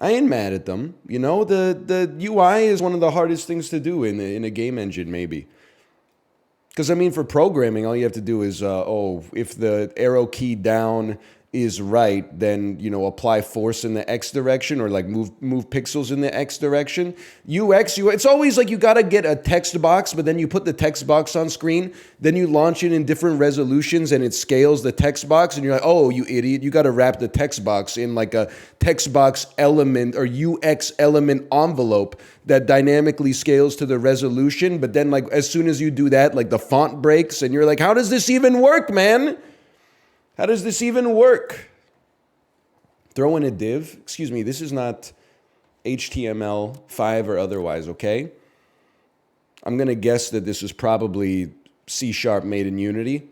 I ain't mad at them. You know, the UI is one of the hardest things to do in a game engine, maybe. Because I mean, for programming, all you have to do is, if the arrow key down is right, then apply force in the X direction, or like move pixels in the X direction. It's always like you gotta get a text box, but then you put the text box on screen, then you launch it in different resolutions, and it scales the text box, and you're like, oh, you idiot, you gotta wrap the text box in like a text box element or UX element envelope that dynamically scales to the resolution. But then, like, as soon as you do that, like, the font breaks, and you're like, how does this even work, man? How does this even work? Throw in a div. Excuse me, this is not HTML5 or otherwise, okay? I'm going to guess that this is probably C# made in Unity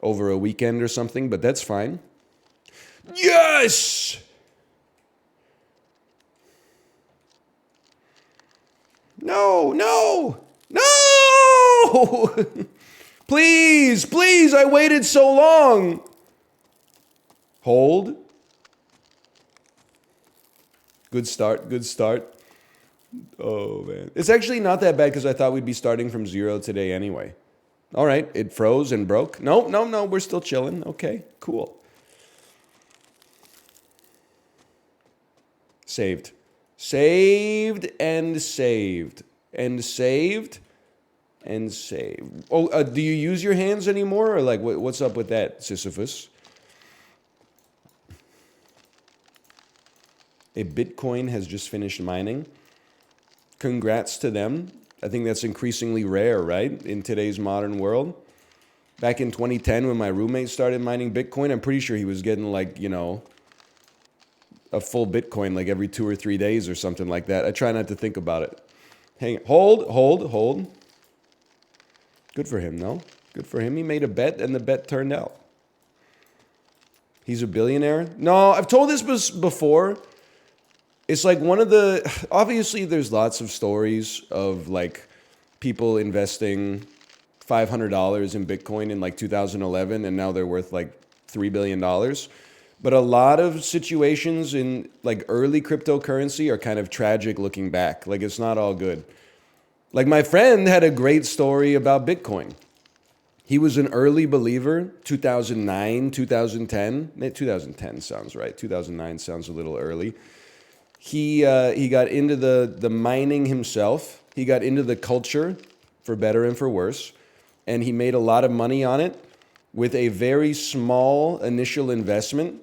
over a weekend or something, but that's fine. Yes! No, no, no! Please, please, I waited so long. Hold. Good start, good start. Oh, man. It's actually not that bad because I thought we'd be starting from 0 today anyway. All right, it froze and broke. No, no, no, we're still chilling. Okay, cool. Saved. Saved and saved. And saved and saved. Oh, do you use your hands anymore? Or like, what's up with that, Sisyphus? A Bitcoin has just finished mining. Congrats to them. I think that's increasingly rare, right? In today's modern world. Back in 2010, when my roommate started mining Bitcoin, I'm pretty sure he was getting like, a full Bitcoin like every 2 or 3 days or something like that. I try not to think about it. Hang on. Hold. Good for him, no? Good for him. He made a bet and the bet turned out. He's a billionaire? No, I've told this before. It's like obviously there's lots of stories of like people investing $500 in Bitcoin in like 2011 and now they're worth like $3 billion. But a lot of situations in like early cryptocurrency are kind of tragic looking back. Like it's not all good. Like my friend had a great story about Bitcoin. He was an early believer, 2009, 2010. 2010 sounds right. 2009 sounds a little early. He got into the mining himself. He got into the culture, for better and for worse. And he made a lot of money on it with a very small initial investment.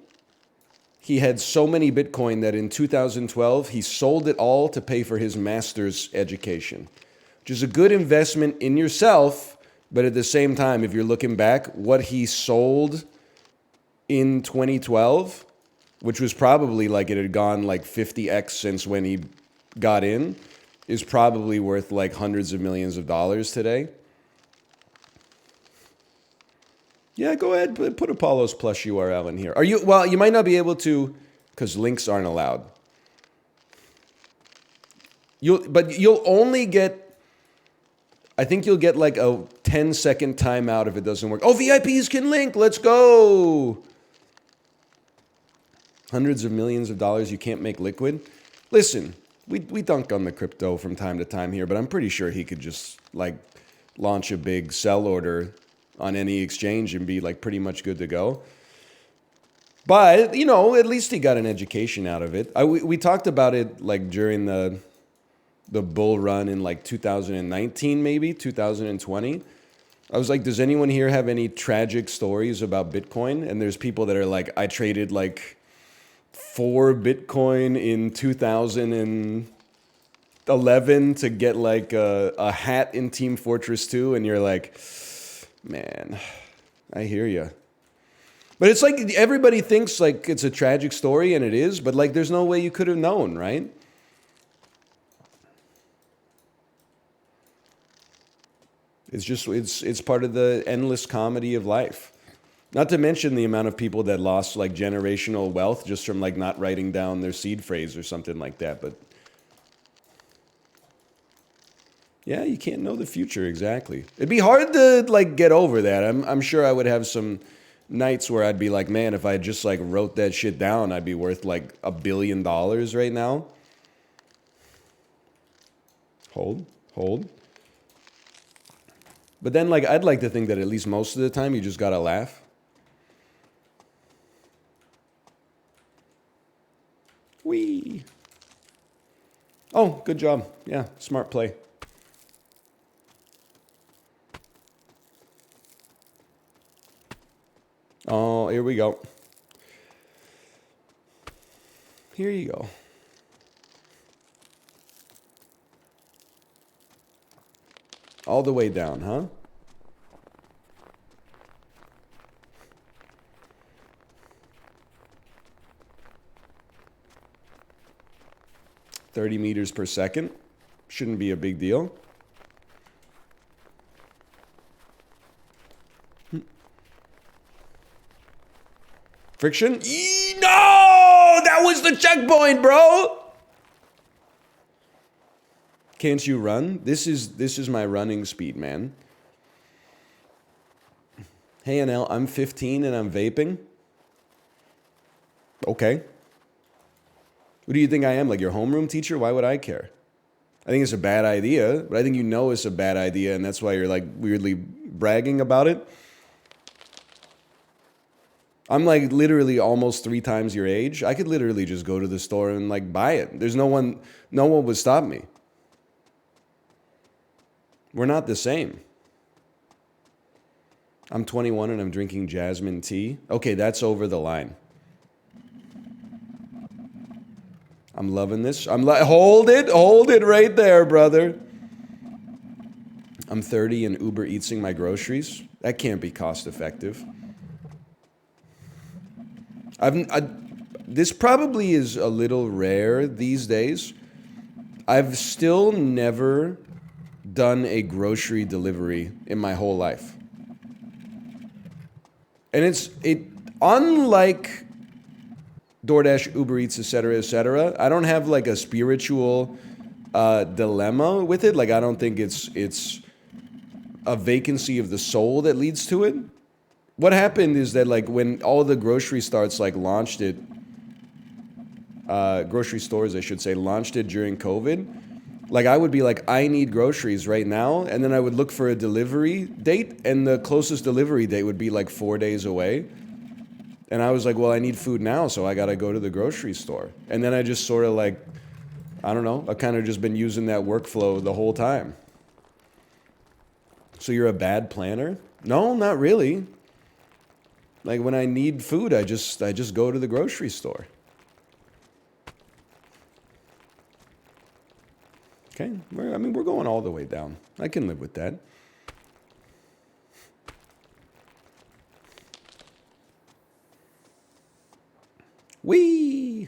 He had so many Bitcoin that in 2012, he sold it all to pay for his master's education, which is a good investment in yourself. But at the same time, if you're looking back, what he sold in 2012, which was probably like it had gone like 50x since when he got in, is probably worth like hundreds of millions of dollars today. Yeah, go ahead, put Apollo's Plus URL in here. Well, you might not be able to because links aren't allowed. You'll only get, I think you'll get like a 10-second timeout if it doesn't work. Oh, VIPs can link, let's go. Hundreds of millions of dollars you can't make liquid. Listen, we dunk on the crypto from time to time here, but I'm pretty sure he could just like launch a big sell order on any exchange and be like pretty much good to go. But, at least he got an education out of it. We talked about it like during the bull run in like 2019, maybe 2020. I was like, does anyone here have any tragic stories about Bitcoin? And there's people that are like, I traded like 4 Bitcoin in 2011 to get like a hat in Team Fortress 2. And you're like, man, I hear you. But it's like everybody thinks like it's a tragic story, and it is, but like there's no way you could have known, right? It's part of the endless comedy of life. Not to mention the amount of people that lost like generational wealth just from like not writing down their seed phrase or something like that. But yeah, you can't know the future exactly. It'd be hard to like get over that. I'm sure I would have some nights where I'd be like, man, if I just like wrote that shit down, I'd be worth like $1 billion right now. Hold. But then like I'd like to think that at least most of the time you just gotta laugh. Whee. Oh, good job. Yeah, smart play. Oh, here we go. Here you go. All the way down, huh? $30 meters per second. Shouldn't be a big deal. Friction? No! That was the checkpoint, bro! Can't you run? This is my running speed, man. Hey, NL, I'm 15 and I'm vaping. Okay. What do you think I am? Like your homeroom teacher? Why would I care? I think it's a bad idea, but I think you know it's a bad idea, and that's why you're like weirdly bragging about it. I'm like literally almost 3 times your age. I could literally just go to the store and like buy it. No one would stop me. We're not the same. I'm 21 and I'm drinking jasmine tea. Okay, that's over the line. I'm loving this. Hold it right there, brother. I'm 30 and Uber Eatsing my groceries. That can't be cost effective. This probably is a little rare these days. I've still never done a grocery delivery in my whole life. And it's unlike DoorDash, Uber Eats, etc. I don't have like a spiritual dilemma with it. Like I don't think it's a vacancy of the soul that leads to it. What happened is that like when all the grocery stores like launched it, grocery stores I should say, launched it during COVID, like I would be like, I need groceries right now, and then I would look for a delivery date, and the closest delivery date would be like 4 days away. And I was like, well, I need food now, so I gotta go to the grocery store. And then I just sort of like, I don't know, I've kind of just been using that workflow the whole time. So you're a bad planner? No, not really. Like when I need food, I just go to the grocery store. Okay, we're going all the way down. I can live with that. Whee!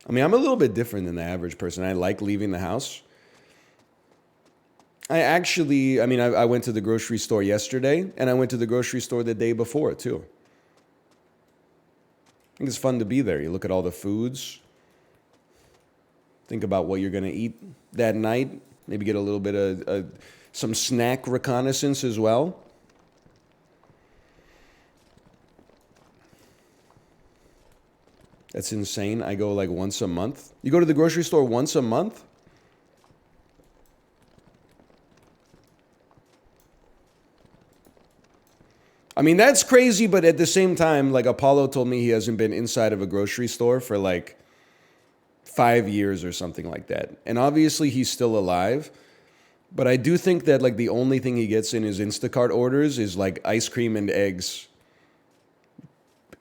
I mean, I'm a little bit different than the average person. I like leaving the house. I went to the grocery store yesterday, and I went to the grocery store the day before, too. I think it's fun to be there. You look at all the foods, think about what you're going to eat that night, maybe get a little bit of some snack reconnaissance as well. That's insane. I go like once a month. You go to the grocery store once a month? I mean, that's crazy, but at the same time, like Apollo told me he hasn't been inside of a grocery store for like 5 years or something like that. And obviously he's still alive. But I do think that like the only thing he gets in his Instacart orders is like ice cream and eggs.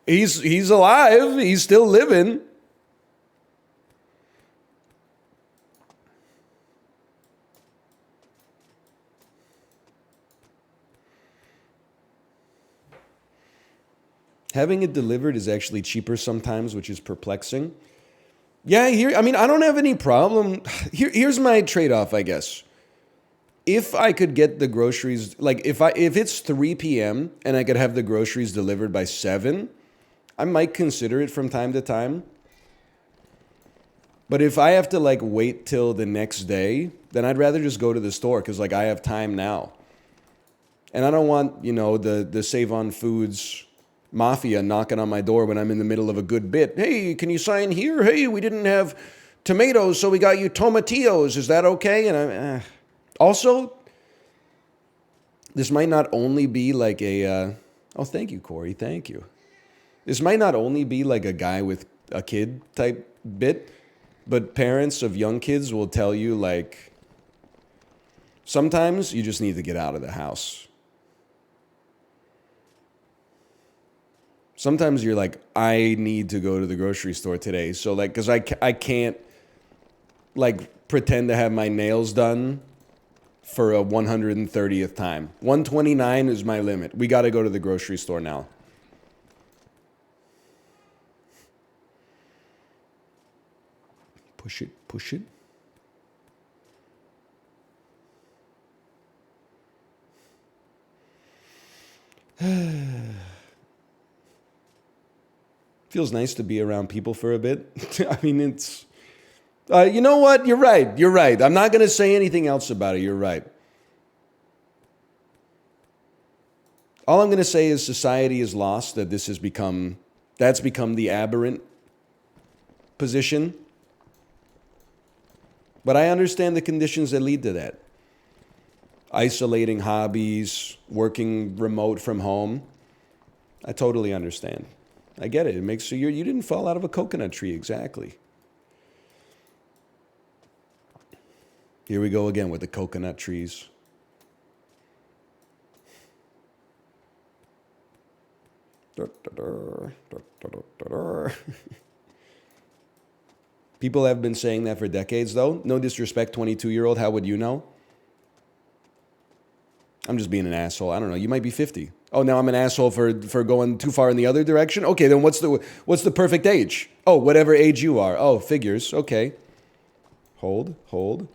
He's alive. He's still living. Having it delivered is actually cheaper sometimes, which is perplexing. Yeah, I don't have any problem. Here's my trade-off, I guess. If I could get the groceries, like if it's 3 p.m. and I could have the groceries delivered by 7, I might consider it from time to time. But if I have to like wait till the next day, then I'd rather just go to the store because like I have time now. And I don't want, the Save on Foods mafia knocking on my door when I'm in the middle of a good bit. Hey, can you sign here? Hey, we didn't have tomatoes, so we got you tomatillos. Is that okay? And also, this might not only be like oh, thank you, Corey. Thank you. This might not only be like a guy with a kid type bit, but parents of young kids will tell you like, sometimes you just need to get out of the house. Sometimes you're like, I need to go to the grocery store today. So like, because I can't like pretend to have my nails done for a 130th time. 129 is my limit. We got to go to the grocery store now. Push it, push it. Feels nice to be around people for a bit. I mean, it's... you know what? You're right. You're right. I'm not going to say anything else about it. You're right. All I'm going to say is society is lost, that that's become the aberrant position. But I understand the conditions that lead to that. Isolating hobbies, working remote from home. I totally understand. I get it. It makes you didn't fall out of a coconut tree, exactly. Here we go again with the coconut trees. People have been saying that for decades, though. No disrespect, 22-year-old. How would you know? I'm just being an asshole. I don't know. You might be 50. Oh, now I'm an asshole for going too far in the other direction? Okay, then what's the perfect age? Oh, whatever age you are. Oh, figures. Okay. Hold.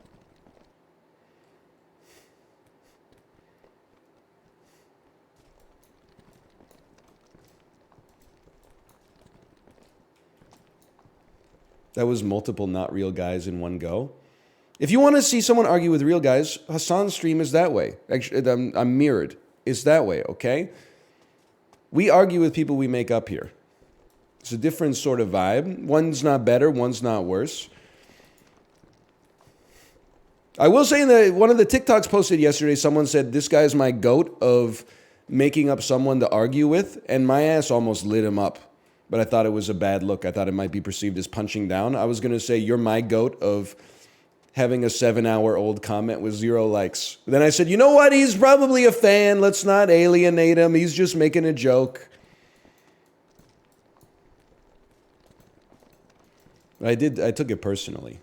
That was multiple not real guys in one go. If you want to see someone argue with real guys, Hassan's stream is that way. Actually, I'm mirrored. It's that way, okay? We argue with people we make up here. It's a different sort of vibe. One's not better, one's not worse. I will say that one of the TikToks posted yesterday, someone said, this guy's my goat of making up someone to argue with, and my ass almost lit him up. But I thought it was a bad look. I thought it might be perceived as punching down. I was going to say, you're my goat of having a 7-hour-old comment with 0 likes. Then I said, you know what? He's probably a fan. Let's not alienate him. He's just making a joke. I took it personally.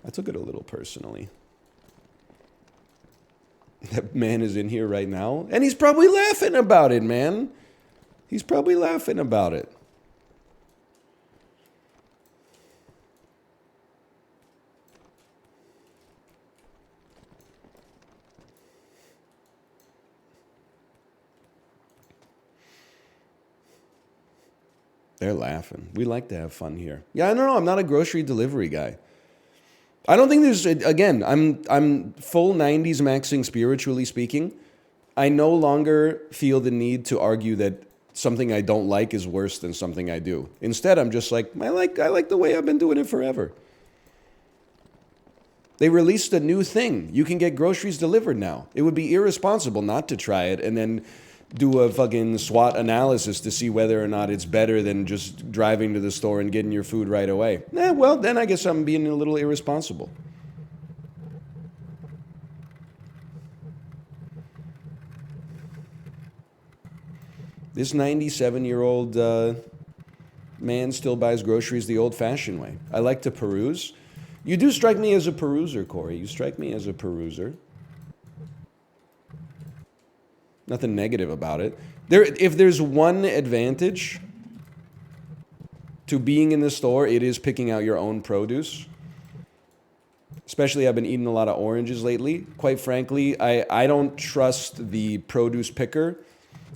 I took it a little personally. That man is in here right now, and he's probably laughing about it, man. He's probably laughing about it. They're laughing. We like to have fun here. Yeah, I don't know. I'm not a grocery delivery guy. I don't think there's, again, I'm full 90s maxing spiritually speaking. I no longer feel the need to argue that something I don't like is worse than something I do. Instead, I'm just like, I like the way I've been doing it forever. They released a new thing. You can get groceries delivered now. It would be irresponsible not to try it and then do a fucking SWOT analysis to see whether or not it's better than just driving to the store and getting your food right away. Well, then I guess I'm being a little irresponsible. This 97-year-old man still buys groceries the old-fashioned way. I like to peruse. You do strike me as a peruser, Corey. You strike me as a peruser. Nothing negative about it. If there's one advantage to being in the store, it is picking out your own produce. Especially, I've been eating a lot of oranges lately. Quite frankly, I don't trust the produce picker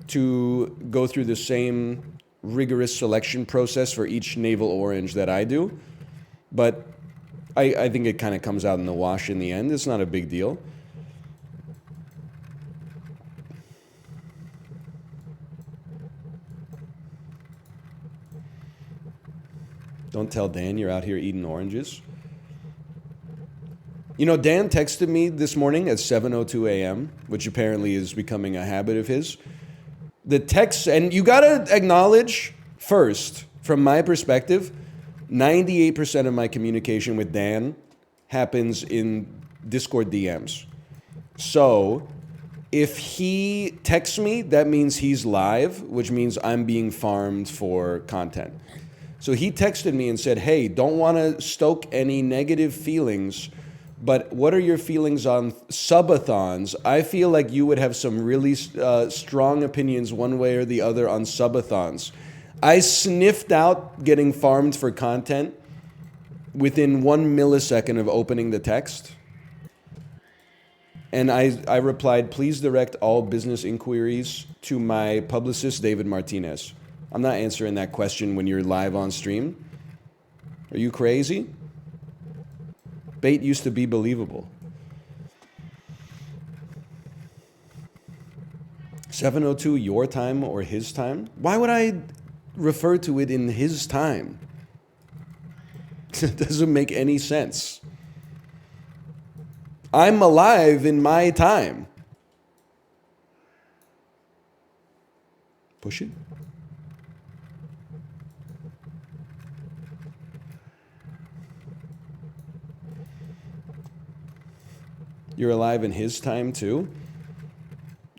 to go through the same rigorous selection process for each navel orange that I do. But I think it kind of comes out in the wash in the end. It's not a big deal. Don't tell Dan you're out here eating oranges. You know, Dan texted me this morning at 7:02 a.m., which apparently is becoming a habit of his. The text, and you gotta acknowledge first, from my perspective, 98% of my communication with Dan happens in Discord DMs. So if he texts me, that means he's live, which means I'm being farmed for content. So he texted me and said, hey, don't want to stoke any negative feelings, but what are your feelings on subathons? I feel like you would have some really strong opinions one way or the other on subathons. I sniffed out getting farmed for content within 1 millisecond of opening the text. And I replied, please direct all business inquiries to my publicist, David Martinez. I'm not answering that question when you're live on stream. Are you crazy? Bait used to be believable. 7:02 your time or his time? Why would I refer to it in his time? It doesn't make any sense. I'm alive in my time. Push it. You're alive in his time too?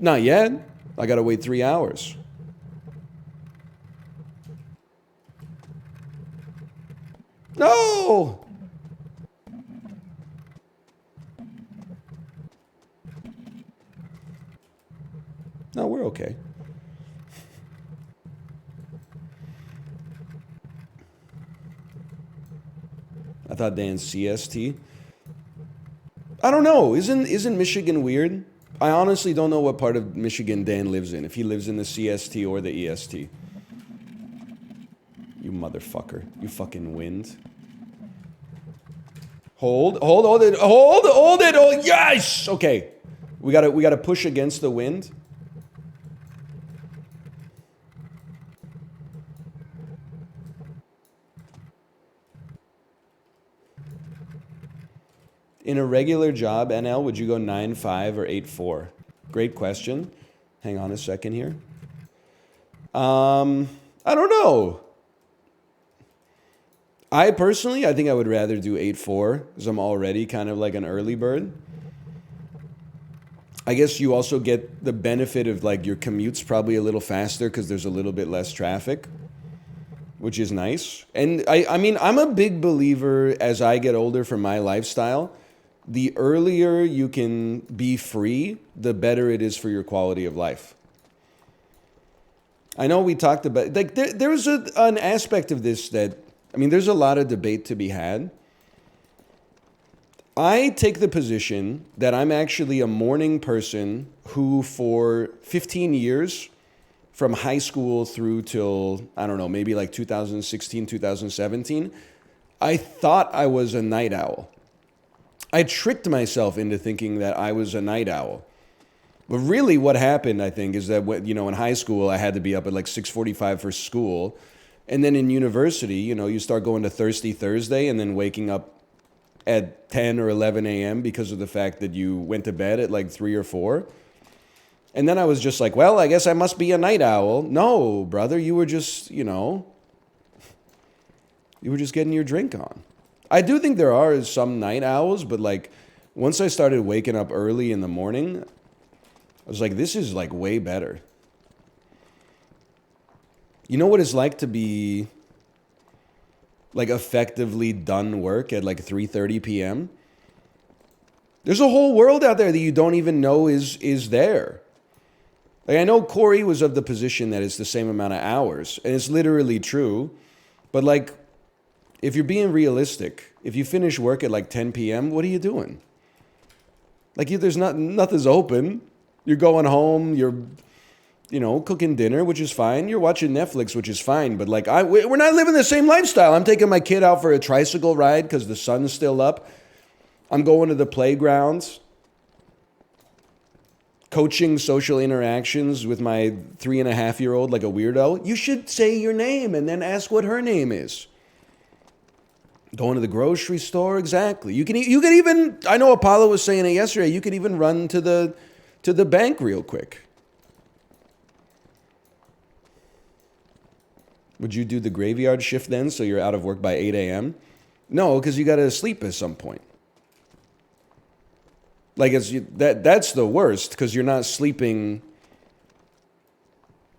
Not yet. I gotta wait 3 hours. No! No, we're okay. I thought Dan's CST. I don't know. Isn't Michigan weird? I honestly don't know what part of Michigan Dan lives in. If he lives in the CST or the EST. You motherfucker. You fucking wind. Hold it. Hold it. Oh, yes. Okay. We gotta push against the wind. In a regular job, NL, would you go 9-5 or 8-4? Great question. Hang on a second here. I don't know. I think I would rather do 8-4 because I'm already kind of like an early bird. I guess you also get the benefit of like your commute's probably a little faster because there's a little bit less traffic, which is nice. And I mean, I'm a big believer as I get older for my lifestyle. The earlier you can be free, the better it is for your quality of life. I know we talked about, like, there's an aspect of this that, I mean, there's a lot of debate to be had. I take the position that I'm actually a morning person who for 15 years, from high school through till, I don't know, maybe like 2016, 2017, I thought I was a night owl. I tricked myself into thinking that I was a night owl. But really what happened, I think, is that, in high school, I had to be up at like 6:45 for school. And then in university, you start going to Thirsty Thursday and then waking up at 10 or 11 a.m. because of the fact that you went to bed at like 3 or 4. And then I was just like, well, I guess I must be a night owl. No, brother, you were just, you were just getting your drink on. I do think there are some night owls, but like once I started waking up early in the morning, I was like, this is like way better. You know what it's like to be like effectively done work at like 3:30 p.m.? There's a whole world out there that you don't even know is there. Like I know Corey was of the position that it's the same amount of hours, and it's literally true. But like, if you're being realistic, if you finish work at like 10 p.m., what are you doing? Like there's nothing's open. You're going home. cooking dinner, which is fine. You're watching Netflix, which is fine. But like, we're not living the same lifestyle. I'm taking my kid out for a tricycle ride because the sun's still up. I'm going to the playgrounds, coaching social interactions with my 3.5-year-old like a weirdo. You should say your name and then ask what her name is. Going to the grocery store, exactly. You can even. I know Apollo was saying it yesterday. You could even run to the bank real quick. Would you do the graveyard shift then, so you're out of work by 8 a.m.? No, because you got to sleep at some point. Like that's the worst, because you're not sleeping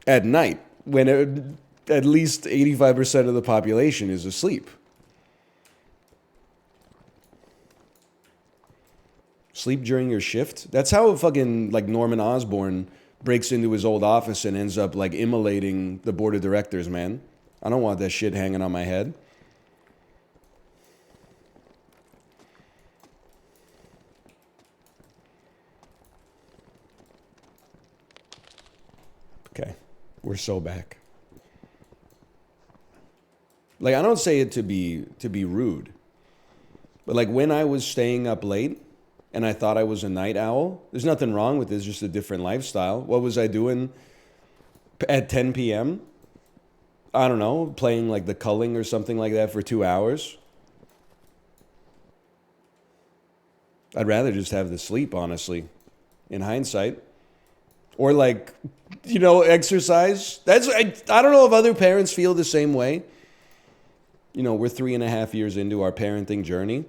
at night when at least 85% of the population is asleep. Sleep during your shift? That's how fucking like Norman Osborn breaks into his old office and ends up like immolating the board of directors, man. I don't want that shit hanging on my head. Okay, we're so back. Like, I don't say it to be rude, but like when I was staying up late and I thought I was a night owl, there's nothing wrong with this, just a different lifestyle. What was I doing at 10 p.m.? I don't know, playing like the culling or something like that for 2 hours. I'd rather just have the sleep, honestly, in hindsight. Or like, exercise. I don't know if other parents feel the same way. We're 3.5 years into our parenting journey.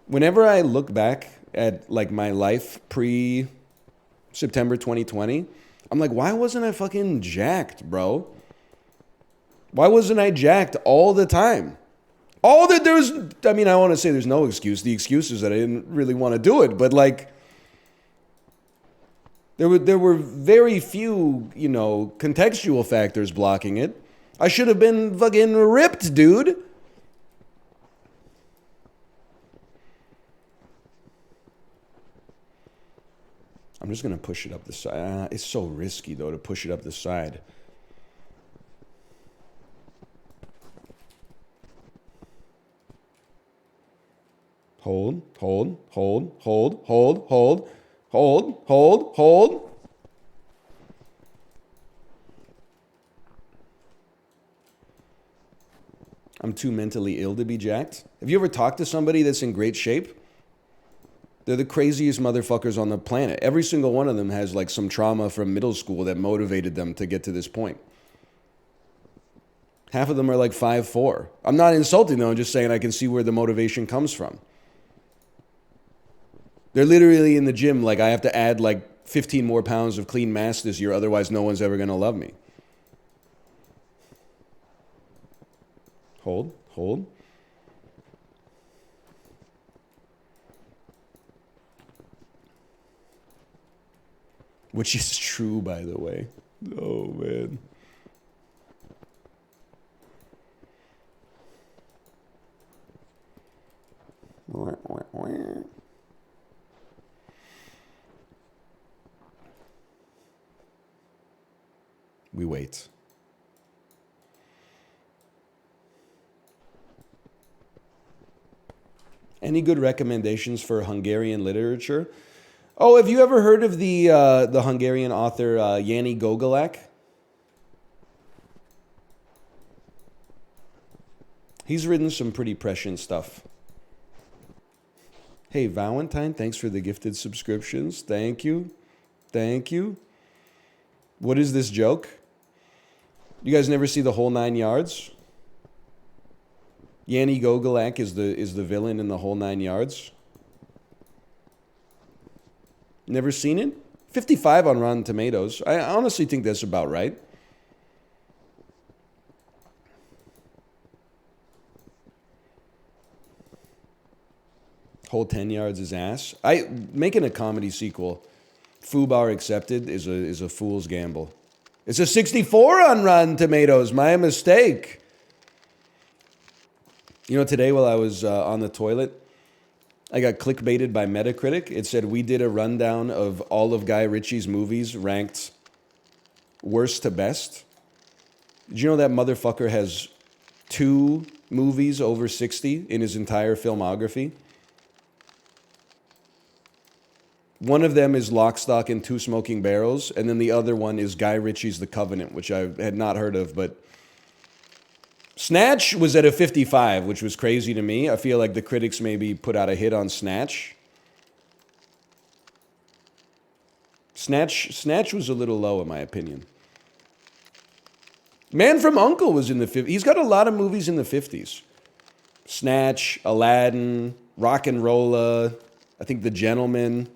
Whenever I look back at like my life pre-September 2020, I'm like, why wasn't I fucking jacked, bro? Why wasn't I jacked all the time? I want to say there's no excuse. The excuse is that I didn't really want to do it. But like, there were very few, contextual factors blocking it. I should have been fucking ripped, dude. I'm just going to push it up the side. It's so risky, though, to push it up the side. Hold, hold, hold, hold, hold, hold, hold, hold, hold. I'm too mentally ill to be jacked. Have you ever talked to somebody that's in great shape? They're the craziest motherfuckers on the planet. Every single one of them has like some trauma from middle school that motivated them to get to this point. Half of them are like 5'4". I'm not insulting them, I'm just saying I can see where the motivation comes from. They're literally in the gym like, I have to add like 15 more pounds of clean mass this year, otherwise no one's ever going to love me. Hold, hold. Which is true, by the way. Oh, man. We wait. Any good recommendations for Hungarian literature? Oh, have you ever heard of the Hungarian author Yanni Gogolak? He's written some pretty prescient stuff. Hey, Valentine, thanks for the gifted subscriptions. Thank you. Thank you. What is this joke? You guys never see The Whole Nine Yards? Yanni Gogolak is the villain in The Whole Nine Yards. Never seen it? 55 on Rotten Tomatoes. I honestly think that's about right. Whole 10 Yards is ass. Making a comedy sequel, FUBAR accepted, is a fool's gamble. It's a 64 on Rotten Tomatoes. My mistake. Today while I was on the toilet, I got clickbaited by Metacritic. It said we did a rundown of all of Guy Ritchie's movies ranked worst to best. Did you know that motherfucker has 2 movies over 60 in his entire filmography? One of them is Lock, Stock, and Two Smoking Barrels, and then the other one is Guy Ritchie's The Covenant, which I had not heard of, but Snatch was at a 55, which was crazy to me. I feel like the critics maybe put out a hit on Snatch. Snatch was a little low, in my opinion. Man from U.N.C.L.E. was in the 50s. He's got a lot of movies in the 50s. Snatch, Aladdin, Rock and Rolla, I think The Gentleman.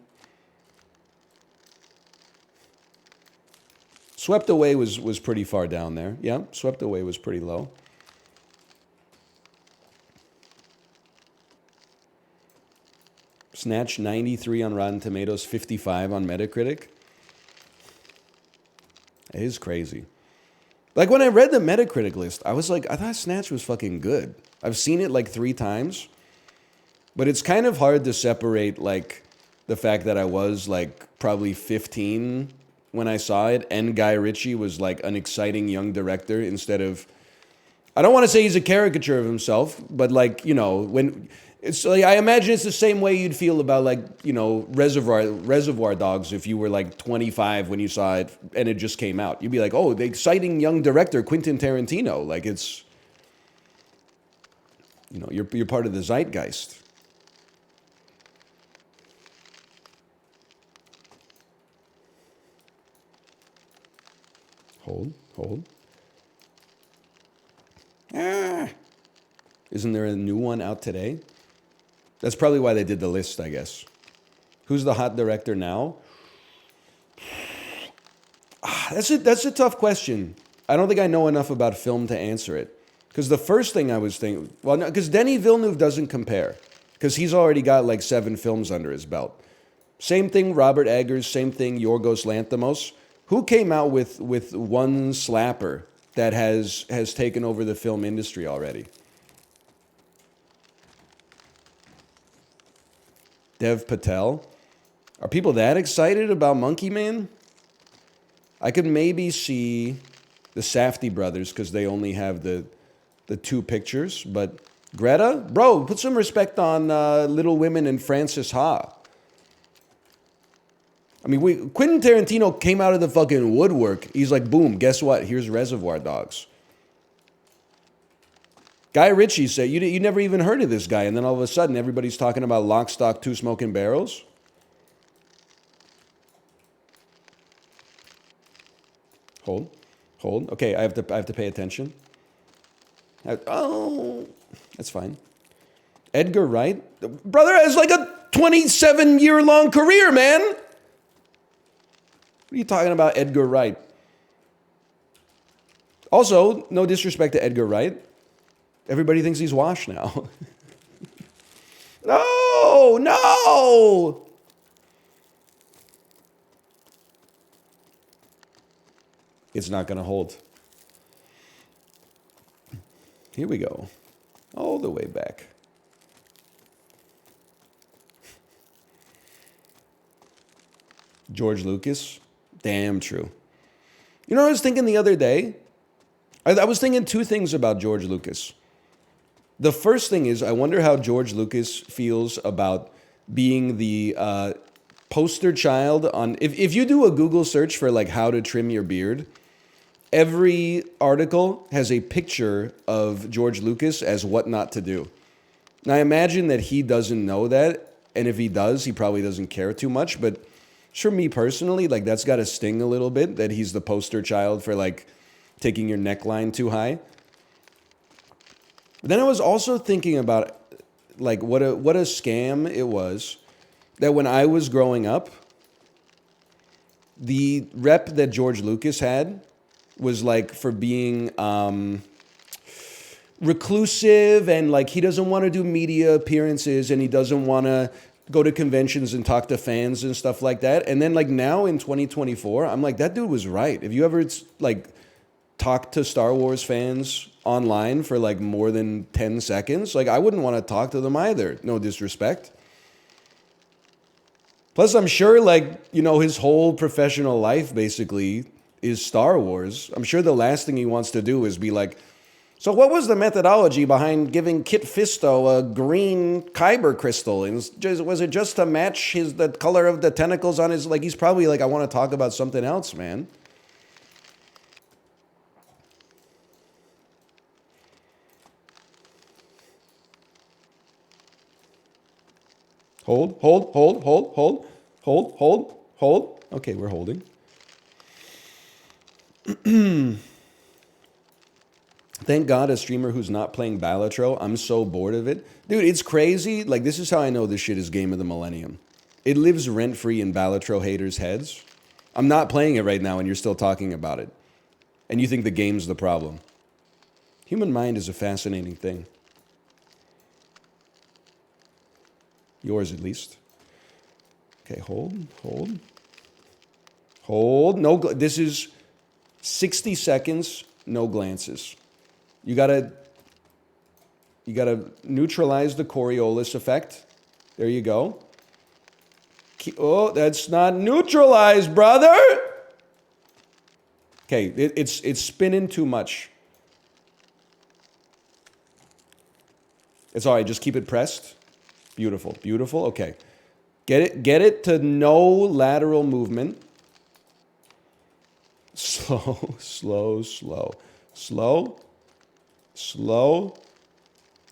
Swept Away was pretty far down there. Yeah, Swept Away was pretty low. Snatch, 93 on Rotten Tomatoes, 55 on Metacritic. It is crazy. Like, when I read the Metacritic list, I was like, I thought Snatch was fucking good. I've seen it like 3 times. But it's kind of hard to separate, like, the fact that I was, like, probably 15 when I saw it, and Guy Ritchie was, like, an exciting young director instead of... I don't want to say he's a caricature of himself, but, like, you know, when... It's like, I imagine it's the same way you'd feel about, like, you know, Reservoir Dogs if you were like 25 when you saw it and it just came out. You'd be like, oh, the exciting young director Quentin Tarantino. Like, it's, you know, you're part of the zeitgeist. Hold. Isn't there a new one out today? That's probably why they did the list, I guess. Who's the hot director now? That's a tough question. I don't think I know enough about film to answer it. Because the first thing I was thinking... Well, no, because Denis Villeneuve doesn't compare. Because he's already got like 7 films under his belt. Same thing, Robert Eggers. Same thing, Yorgos Lanthimos. Who came out with one slapper that has taken over the film industry already? Dev Patel. Are people that excited about Monkey Man? I could maybe see the Safdie brothers because they only have the 2 pictures. But Greta? Bro, put some respect on Little Women and Frances Ha. I mean, Quentin Tarantino came out of the fucking woodwork. He's like, boom, guess what? Here's Reservoir Dogs. Guy Ritchie said, you never even heard of this guy, and then all of a sudden everybody's talking about Lock, Stock, Two Smoking Barrels. Hold. Okay, I have to pay attention. That's fine. Edgar Wright, brother has like a 27-year-long career, man. What are you talking about, Edgar Wright? Also, no disrespect to Edgar Wright. Everybody thinks he's washed now. No! It's not going to hold. Here we go. All the way back. George Lucas. Damn true. You know what I was thinking the other day? I was thinking 2 things about George Lucas. The first thing is, I wonder how George Lucas feels about being the poster child on... If you do a Google search for like how to trim your beard, every article has a picture of George Lucas as what not to do. Now, I imagine that he doesn't know that, and if he does, he probably doesn't care too much, but for me personally, like that's got to sting a little bit that he's the poster child for like taking your neckline too high. But then I was also thinking about like what a scam it was that when I was growing up, the rep that George Lucas had was like for being reclusive and like he doesn't want to do media appearances and he doesn't want to go to conventions and talk to fans and stuff like that. And then like now in 2024, I'm like, that dude was right. If you ever like talk to Star Wars fans online for like more than 10 seconds, like I wouldn't want to talk to them either. No disrespect. Plus, I'm sure like, you know, his whole professional life basically is Star Wars. I'm sure the last thing he wants to do is be like, so what was the methodology behind giving Kit Fisto a green kyber crystal? And was it just to match the color of the tentacles on his, like, he's probably like, I want to talk about something else, man. Hold, hold, hold, hold, hold, hold, hold, hold. Okay, we're holding. Thank God a streamer who's not playing Balatro. I'm so bored of it. Dude, it's crazy. Like, this is how I know this shit is game of the millennium. It lives rent-free in Balatro haters' heads. I'm not playing it right now and you're still talking about it. And you think the game's the problem. Human mind is a fascinating thing. Yours, at least. Okay, hold, hold. Hold. No, this is 60 seconds, no glances. You gotta neutralize the Coriolis effect. There you go. Oh, that's not neutralized, brother. Okay, it's spinning too much. It's all right. Just keep it pressed. Beautiful, beautiful. Okay, get it to no lateral movement. Slow, slow, slow, slow. Slow.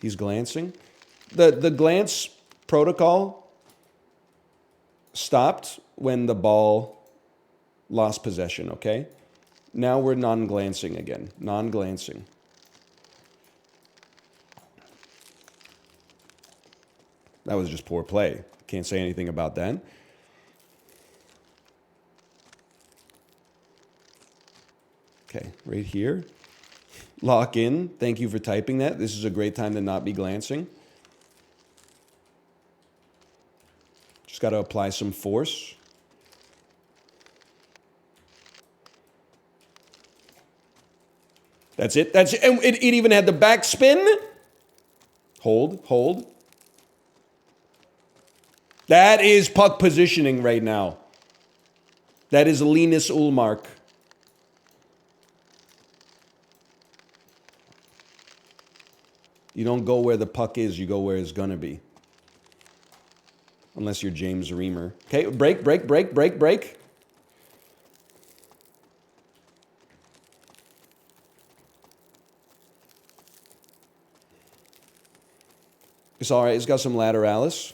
He's glancing. The glance protocol stopped when the ball lost possession, okay? Now we're non-glancing again. Non-glancing. That was just poor play. Can't say anything about that. Okay, right here. Lock in. Thank you for typing that. This is a great time to not be glancing. Just got to apply some force. That's it. That's it. And it even had the back spin. Hold, hold. That is puck positioning right now. That is Linus Ullmark. You don't go where the puck is, you go where it's going to be. Unless you're James Reamer. Okay, break, break, break, break, break. It's all right. It's got some lateralis.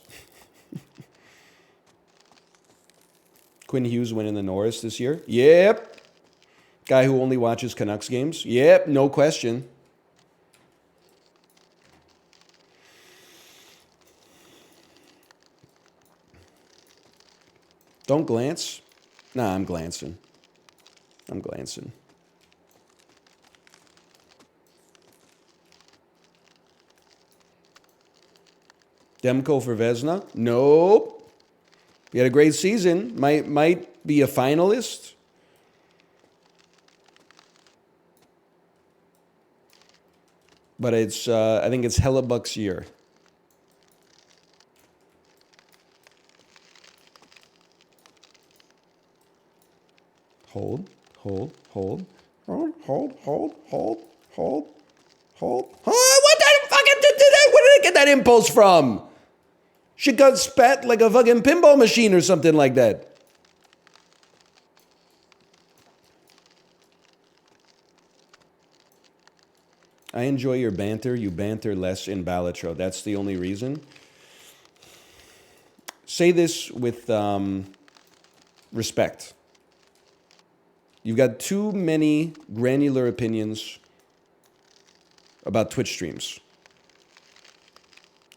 Quinn Hughes winning the Norris this year. Yep. Guy who only watches Canucks games. Yep, no question. Don't glance. Nah, I'm glancing. I'm glancing. Demko for Vezina? Nope. He had a great season. Might be a finalist. But it's I think it's Hellebuck's year. Hold, hold, hold, hold, hold, hold, hold, hold, hold. Oh, what the fucking did that? Where did I get that impulse from? She got spat like a fucking pinball machine or something like that. I enjoy your banter. You banter less in Balatro. That's the only reason. Say this with respect. You've got too many granular opinions about Twitch streams.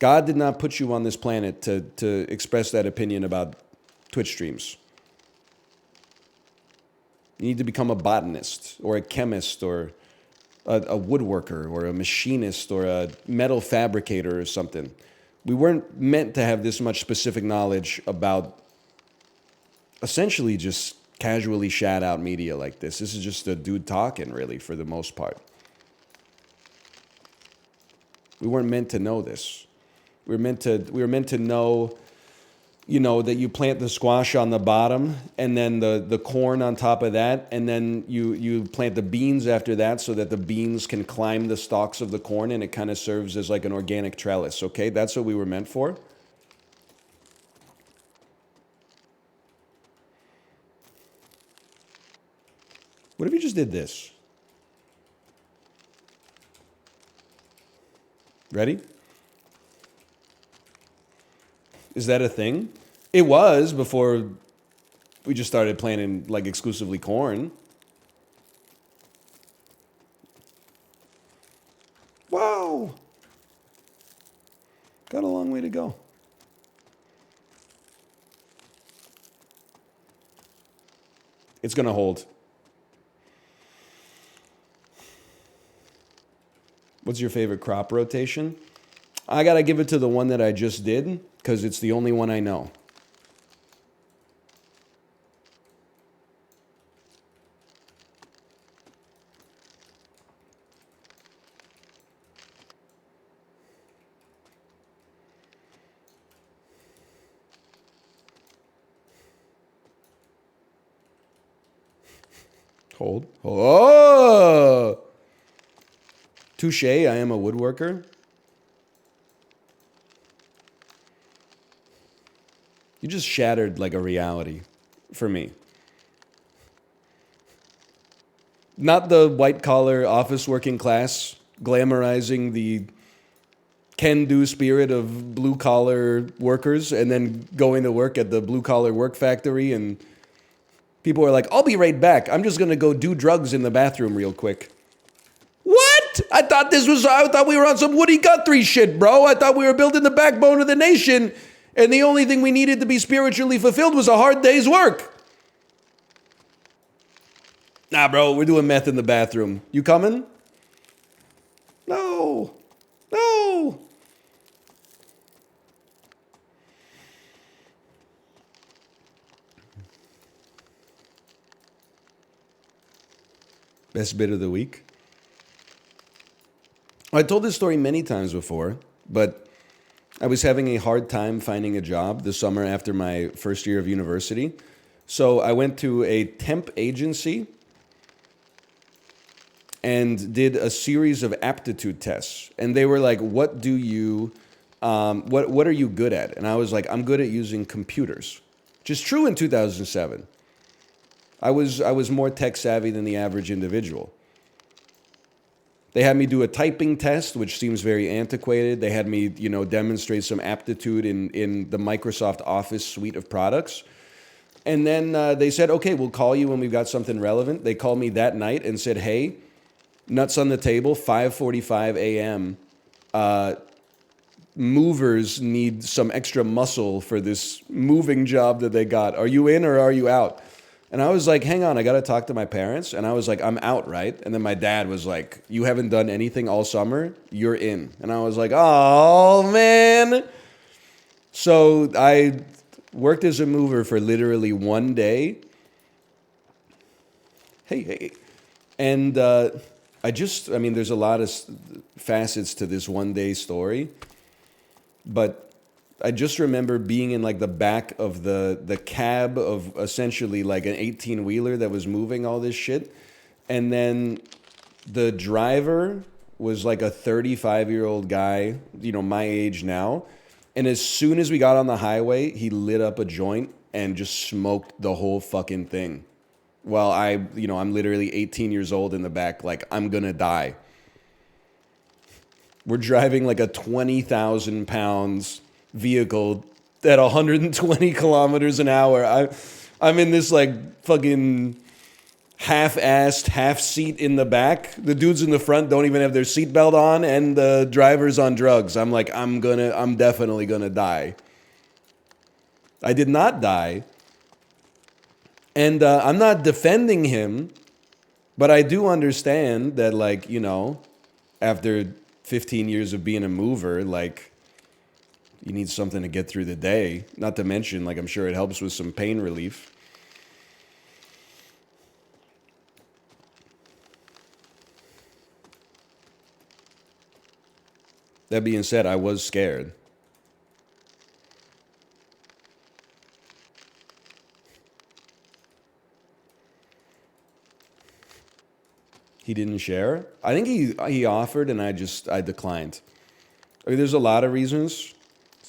God did not put you on this planet to express that opinion about Twitch streams. You need to become a botanist or a chemist or a woodworker or a machinist or a metal fabricator or something. We weren't meant to have this much specific knowledge about essentially just casually shout out media like this. This is just a dude talking, really, for the most part. We weren't meant to know this. We were meant to know you know, that you plant the squash on the bottom and then the corn on top of that, and then you plant the beans after that so that the beans can climb the stalks of the corn and it kind of serves as like an organic trellis, okay? That's what we were meant for. What if you just did this? Ready? Is that a thing? It was before we just started planting like exclusively corn. Whoa! Got a long way to go. It's gonna hold. What's your favorite crop rotation? I gotta give it to the one that I just did because it's the only one I know. Hold. Oh! Touche, I am a woodworker. You just shattered like a reality for me. Not the white collar office working class glamorizing the can do spirit of blue collar workers and then going to work at the blue collar work factory and people are like, I'll be right back. I'm just going to go do drugs in the bathroom real quick. What? I thought we were on some Woody Guthrie shit, bro. I thought we were building the backbone of the nation, and the only thing we needed to be spiritually fulfilled was a hard day's work. Nah, bro, we're doing meth in the bathroom. You coming? No. No. Best bit of the week? I told this story many times before, but I was having a hard time finding a job the summer after my first year of university. So I went to a temp agency and did a series of aptitude tests. And they were like, what are you good at? And I was like, I'm good at using computers. Which is true in 2007. I was more tech savvy than the average individual. They had me do a typing test, which seems very antiquated. They had me, demonstrate some aptitude in the Microsoft Office suite of products. And then they said, okay, we'll call you when we've got something relevant. They called me that night and said, hey, nuts on the table, 5:45 a.m. Movers need some extra muscle for this moving job that they got. Are you in or are you out? And I was like, hang on, I got to talk to my parents. And I was like, I'm out, right? And then my dad was like, you haven't done anything all summer? You're in. And I was like, oh, man. So I worked as a mover for literally one day. Hey. And there's a lot of facets to this one day story. But I just remember being in like the back of the cab of essentially like an 18-wheeler that was moving all this shit. And then the driver was like a 35-year-old guy, my age now. And as soon as we got on the highway, he lit up a joint and just smoked the whole fucking thing. While I'm literally 18 years old in the back, like I'm gonna die. We're driving like a 20,000 pounds vehicle at 120 kilometers an hour. I'm in this like fucking half-assed half seat in the back. The dudes in the front don't even have their seatbelt on, and the driver's on drugs. I'm like, I'm definitely gonna die. I did not die, and I'm not defending him, but I do understand that, like, after 15 years of being a mover, like, you need something to get through the day. Not to mention, like, I'm sure it helps with some pain relief. That being said, I was scared. He didn't share. I think he offered and I declined. I mean, there's a lot of reasons.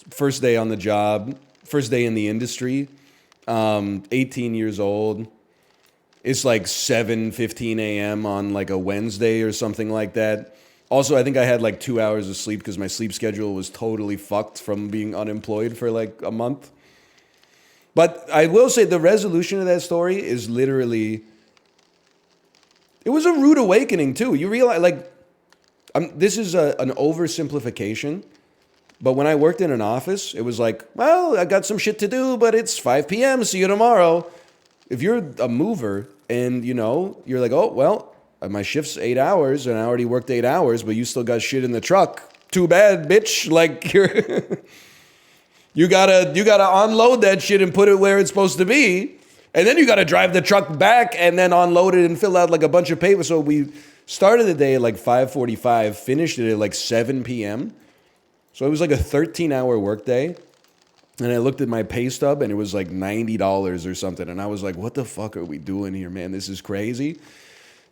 First day on the job, first day in the industry, 18 years old. It's like 7:15 a.m. on like a Wednesday or something like that. Also, I think I had like 2 hours of sleep because my sleep schedule was totally fucked from being unemployed for like a month. But I will say the resolution of that story is literally, it was a rude awakening too. You realize, like, this is an oversimplification, but when I worked in an office, it was like, well, I got some shit to do, but it's 5 p.m., see you tomorrow. If you're a mover and, you're like, oh, well, my shift's 8 hours and I already worked 8 hours, but you still got shit in the truck. Too bad, bitch. Like, you gotta unload that shit and put it where it's supposed to be. And then you got to drive the truck back and then unload it and fill out like a bunch of paper. So we started the day at like 5:45, finished it at like 7 p.m. So it was like a 13-hour workday. And I looked at my pay stub and it was like $90 or something. And I was like, what the fuck are we doing here, man? This is crazy.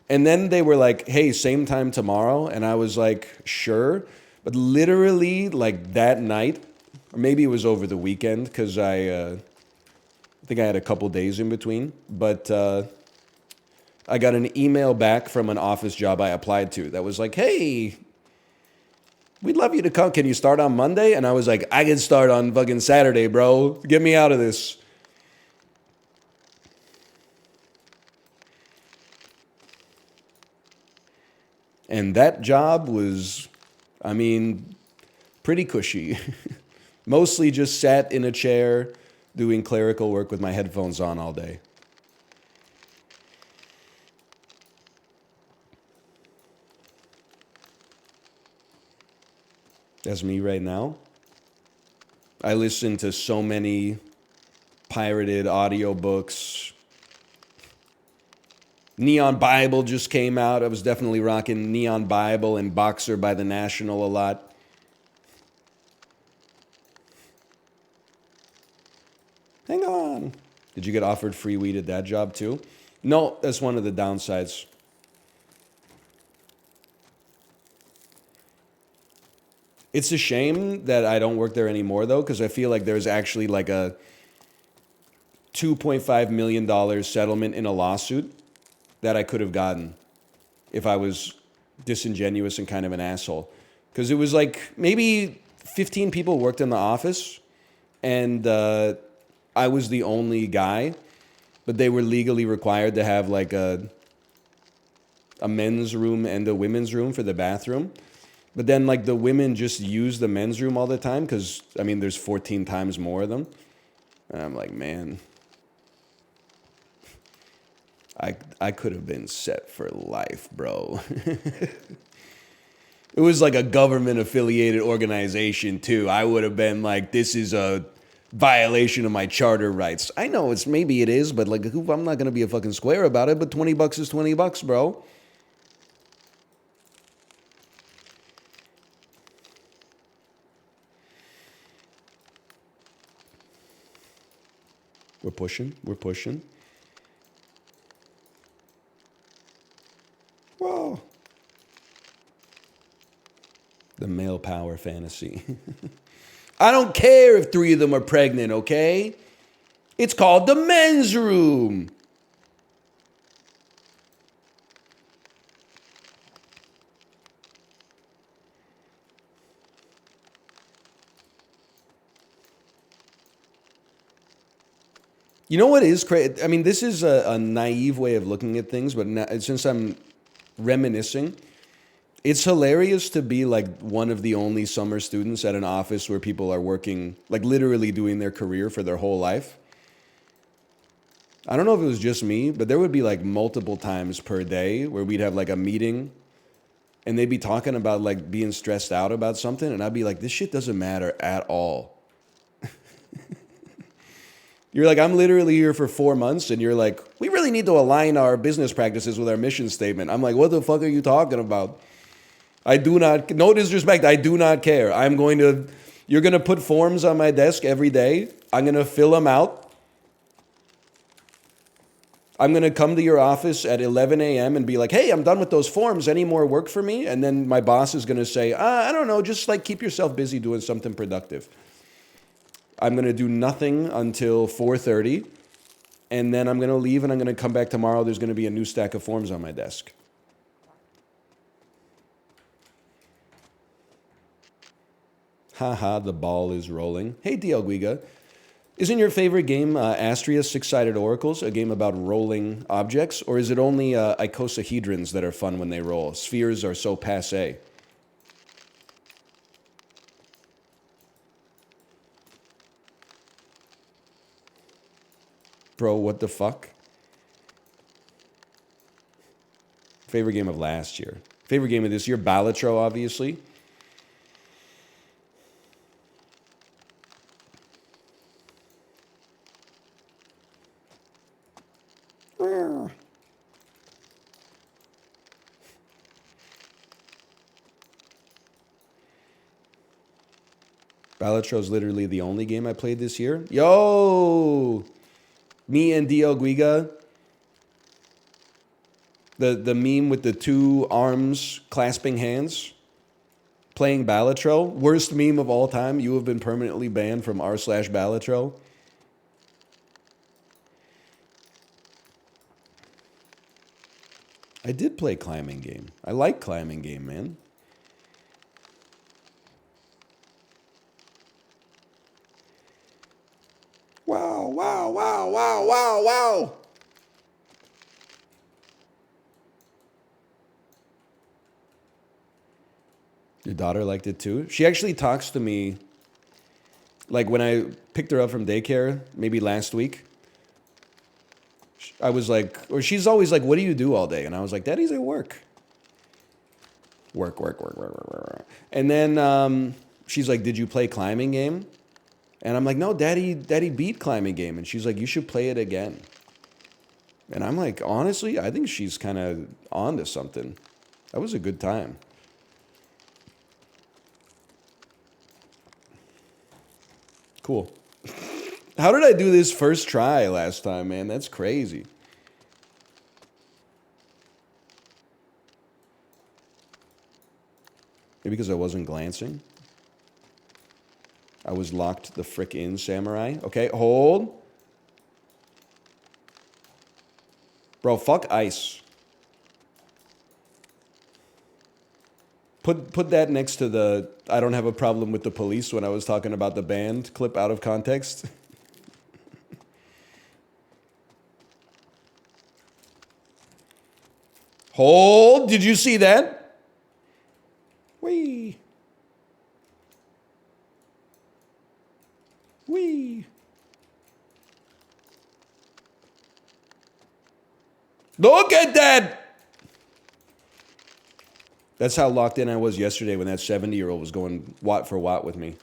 And then they were like, hey, same time tomorrow. And I was like, sure. But literally like that night, or maybe it was over the weekend because I think I had a couple days in between, but I got an email back from an office job I applied to that was like, hey, we'd love you to come. Can you start on Monday? And I was like, I can start on fucking Saturday, bro. Get me out of this. And that job was, pretty cushy. Mostly just sat in a chair doing clerical work with my headphones on all day. That's me right now. I listen to so many pirated audiobooks. Neon Bible just came out. I was definitely rocking Neon Bible and Boxer by The National a lot. Hang on. Did you get offered free weed at that job too? No, that's one of the downsides. It's a shame that I don't work there anymore though, because I feel like there's actually like a $2.5 million settlement in a lawsuit that I could have gotten if I was disingenuous and kind of an asshole. Because it was like maybe 15 people worked in the office and I was the only guy, but they were legally required to have like a men's room and a women's room for the bathroom. But then like the women just use the men's room all the time because, there's 14 times more of them. And I'm like, man, I could have been set for life, bro. It was like a government-affiliated organization too. I would have been like, this is a violation of my charter rights. I know maybe it is, but like I'm not gonna be a fucking square about it. But $20 is $20, bro. We're pushing. Whoa. The male power fantasy. I don't care if 3 of them are pregnant, okay? It's called the men's room. You know what is crazy? This is a naive way of looking at things, but now, since I'm reminiscing, it's hilarious to be like one of the only summer students at an office where people are working, like literally doing their career for their whole life. I don't know if it was just me, but there would be like multiple times per day where we'd have like a meeting and they'd be talking about like being stressed out about something. And I'd be like, this shit doesn't matter at all. You're like, I'm literally here for 4 months. And you're like, we really need to align our business practices with our mission statement. I'm like, what the fuck are you talking about? No disrespect, I do not care. You're going to put forms on my desk every day. I'm going to fill them out. I'm going to come to your office at 11 a.m. and be like, hey, I'm done with those forms. Any more work for me? And then my boss is going to say, I don't know, just like keep yourself busy doing something productive. I'm going to do nothing until 4:30, and then I'm going to leave and I'm going to come back tomorrow. There's going to be a new stack of forms on my desk. Haha, the ball is rolling. Hey, DL Guiga. Isn't your favorite game Astria Six-Sided Oracles, a game about rolling objects? Or is it only icosahedrons that are fun when they roll? Spheres are so passé. Bro, what the fuck? Favorite game of last year. Favorite game of this year, Balatro, obviously. Balatro is literally the only game I played this year. Yo! Me and DL Guiga. The meme with the two arms clasping hands. Playing Balatro. Worst meme of all time. You have been permanently banned from r/Balatro. I did play climbing game. I like climbing game, man. Wow, wow, wow, wow, wow, wow. Your daughter liked it too? She actually talks to me, like when I picked her up from daycare, maybe last week. I was like, or she's always like, what do you do all day? And I was like, Daddy's at work. Work, work, work, work, work, work, work. And then she's like, did you play climbing game? And I'm like, no, Daddy beat climbing game. And she's like, you should play it again. And I'm like, honestly, I think she's kind of on to something. That was a good time. Cool. How did I do this first try last time, man? That's crazy. Maybe because I wasn't glancing. I was locked the frick in, samurai. Okay, hold. Bro, fuck ice. Put that next to the I don't have a problem with the police when I was talking about the band clip out of context. Hold. Did you see that? Wee. Wee. Look at that. That's how locked in I was yesterday when that 70-year-old was going watt for watt with me.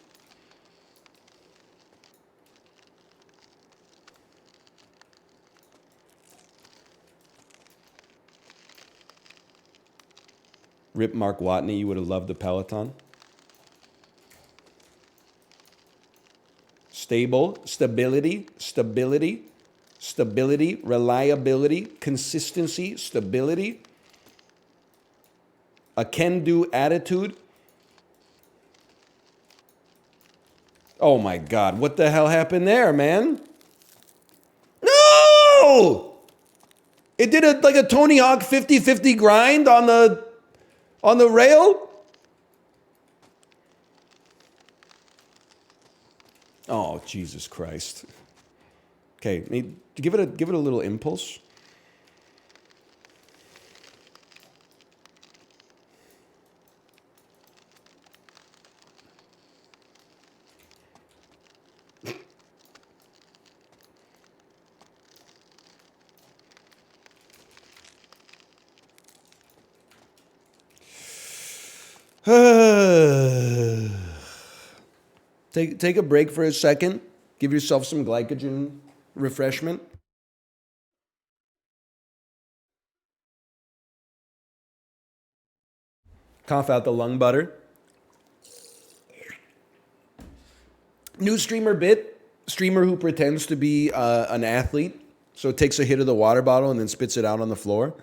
Rip Mark Watney, you would have loved the Peloton. Stable, stability, reliability, consistency, stability. A can-do attitude. Oh my God, what the hell happened there, man? No! It did like a Tony Hawk 50-50 grind on the rail. Oh, Jesus Christ. Okay, give it a little impulse. Take a break for a second. Give yourself some glycogen refreshment. Cough out the lung butter. New streamer bit. Streamer who pretends to be an athlete. So it takes a hit of the water bottle and then spits it out on the floor.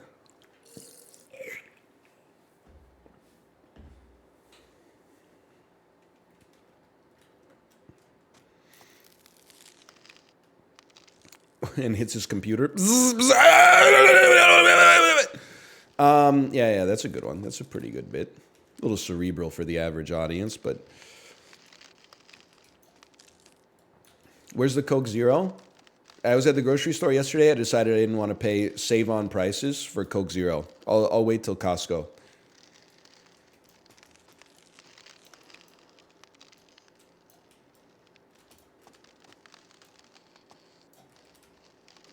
And hits his computer. Yeah, that's a good one. That's a pretty good bit. A little cerebral for the average audience, but... Where's the Coke Zero? I was at the grocery store yesterday. I decided I didn't want to save on prices for Coke Zero. I'll wait till Costco.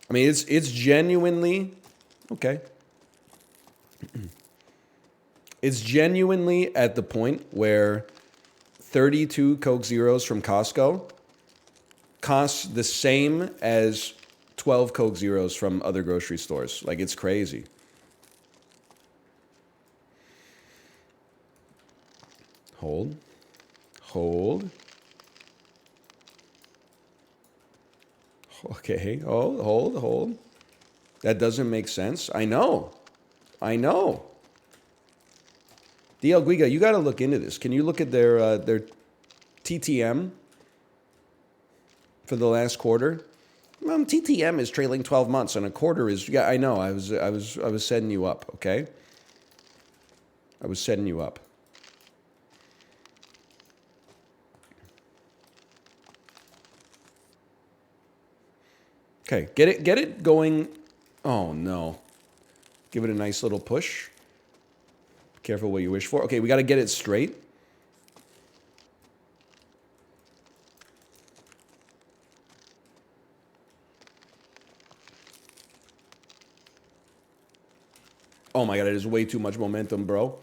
I mean, it's genuinely... Okay. It's genuinely at the point where 32 Coke Zeros from Costco costs the same as 12 Coke Zeros from other grocery stores. Like, it's crazy. Hold. Hold. Okay, hold. That doesn't make sense. I know. DL Guiga, you got to look into this. Can you look at their TTM for the last quarter? TTM is trailing 12 months, and a quarter is... Yeah, I know. I was setting you up, okay? I was setting you up. Okay, get it going. Oh, no. Give it a nice little push. Careful what you wish for. Okay, we got to get it straight. Oh my God, it is way too much momentum, bro.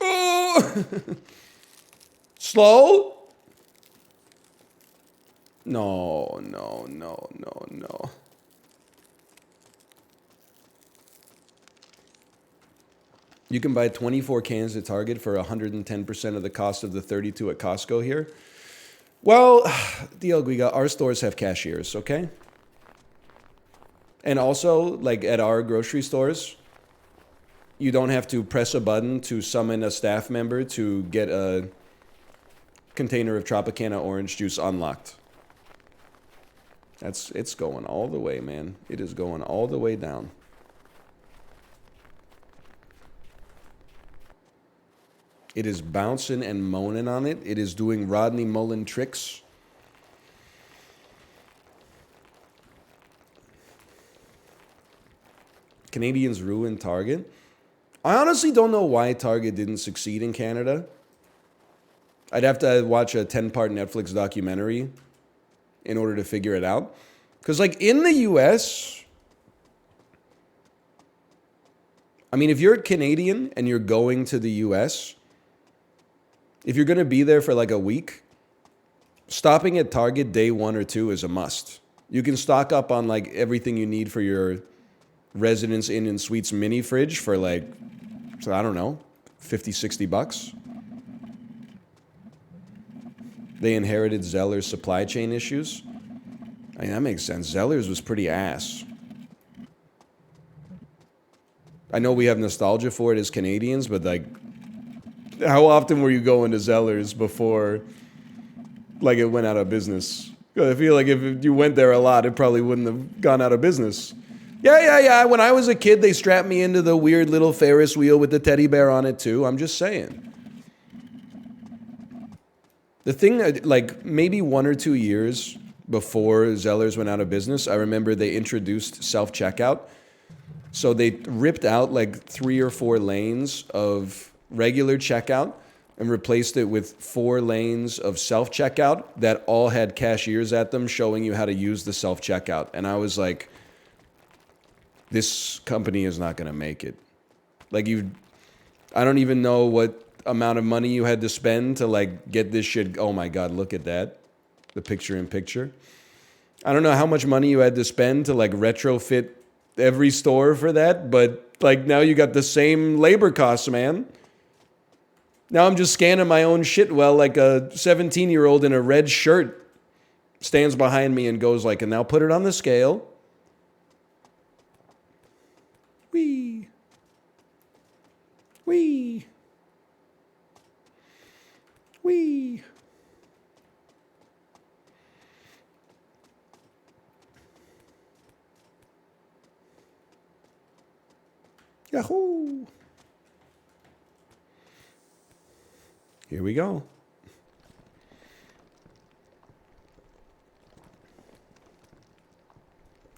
Oh! Slow? No. You can buy 24 cans at Target for 110% of the cost of the 32 at Costco here. Well, DL Guiga, our stores have cashiers, okay? And also, like at our grocery stores, you don't have to press a button to summon a staff member to get a container of Tropicana orange juice unlocked. It's going all the way, man. It is going all the way down. It is bouncing and moaning on it. It is doing Rodney Mullen tricks. Canadians ruin Target. I honestly don't know why Target didn't succeed in Canada. I'd have to watch a 10-part Netflix documentary in order to figure it out. Because, like, in the U.S., I mean, if you're a Canadian and you're going to the U.S., if you're going to be there for like a week, stopping at Target day 1 or 2 is a must. You can stock up on like everything you need for your Residence Inn and Suites mini fridge for like, so I don't know, $50-$60. They inherited Zeller's supply chain issues. I mean, that makes sense. Zeller's was pretty ass. I know we have nostalgia for it as Canadians, but like, how often were you going to Zeller's before, like, it went out of business? I feel like if you went there a lot, it probably wouldn't have gone out of business. Yeah. When I was a kid, they strapped me into the weird little Ferris wheel with the teddy bear on it, too. I'm just saying. The thing, like, maybe 1 or 2 years before Zeller's went out of business, I remember they introduced self-checkout. So they ripped out, like, 3 or 4 lanes of regular checkout and replaced it with 4 lanes of self-checkout that all had cashiers at them showing you how to use the self-checkout. And I was like, this company is not going to make it. Like, I don't even know what amount of money you had to spend to like get this shit. Oh my God, look at that. The picture in picture. I don't know how much money you had to spend to like retrofit every store for that, but like now you got the same labor costs, man. Now I'm just scanning my own shit like a 17-year-old in a red shirt stands behind me and goes like, and now put it on the scale. Wee. Wee. Wee. Yahoo! Here we go.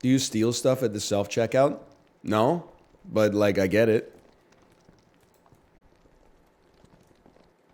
Do you steal stuff at the self-checkout? No, but like I get it.